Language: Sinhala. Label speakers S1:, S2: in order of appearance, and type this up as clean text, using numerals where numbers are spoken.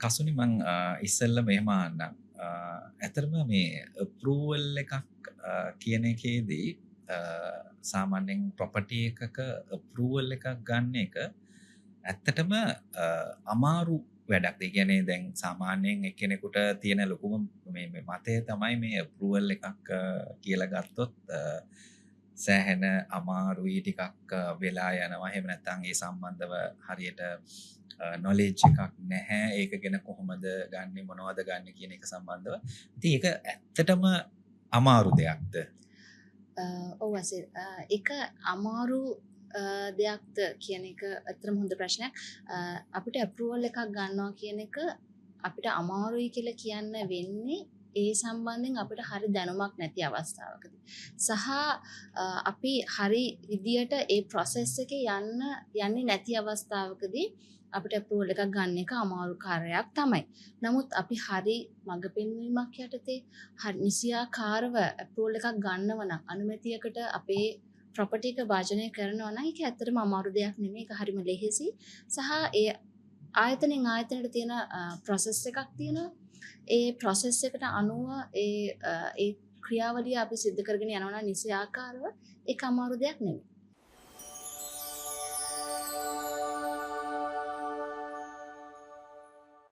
S1: කසුනි මං ඉස්සෙල්ල මෙහෙම අහන්නම්. ඇතරම මේ අප්‍රූවල් එකක් කියන එකේදී සාමාන්‍යයෙන් ප්‍රොපර්ටි එකක අප්‍රූවල් එකක් ගන්න එක ඇත්තටම අමාරු වැඩක්. ඒ කියන්නේ දැන් සාමාන්‍යයෙන් එක්කෙනෙකුට තියෙන ලොකුම මේ මතය තමයි මේ අප්‍රූවල් එකක් කියලා ගත්තොත් සෑහෙන අමාරුයි ටිකක් වෙලා යනවා. එහෙම නැත්නම් ඒ සම්බන්ධව හරියට නොලෙජ් එකක් නැහැ. ඒක ගැන කොහොමද ගන්නෙ මොනවද ගන්න කියන එක සම්බන්ධව. ඉතින් ඒක ඇත්තටම අමාරු දෙයක්ද?
S2: ඔව් අසිල් ඒක අමාරු දෙයක්ද කියන එක ඇත්තටම හොඳ ප්‍රශ්නයක්. අපිට අප්‍රූවල් එකක් ගන්නවා කියන එක අපිට අමාරුයි කියලා කියන්න වෙන්නේ ඒ සම්බන්ධයෙන් අපිට හරි දැනුමක් නැති අවස්ථාවකදී. සහ අපි හරි විදියට ඒ process එකේ යන්නේ නැති අවස්ථාවකදී අපිට අප්‍රූවල් එකක් ගන්න එක අමාරු කාර්යයක් තමයි. නමුත් අපි හරි මඟ පෙන්වීමක් යටතේ හරි නිසියාකාරව අප්‍රූවල් එකක් ගන්නව නම් අනුමැතියකට අපේ ප්‍රොපර්ටි එක භාජනය කරනවා නම් ඒක ඇත්තටම අමාරු දෙයක් නෙමෙයි. ඒක හරිම ලෙහෙසි. සහ ඒ ආයතනෙන් ආයතනයට තියෙන process එකක් තියෙනවා. ඒ process එකට අනුව ඒ ක්‍රියාවලිය අපි සිදු කරගෙන යනවා නම් නිසියාකාරව ඒක අමාරු දෙයක් නෙමෙයි.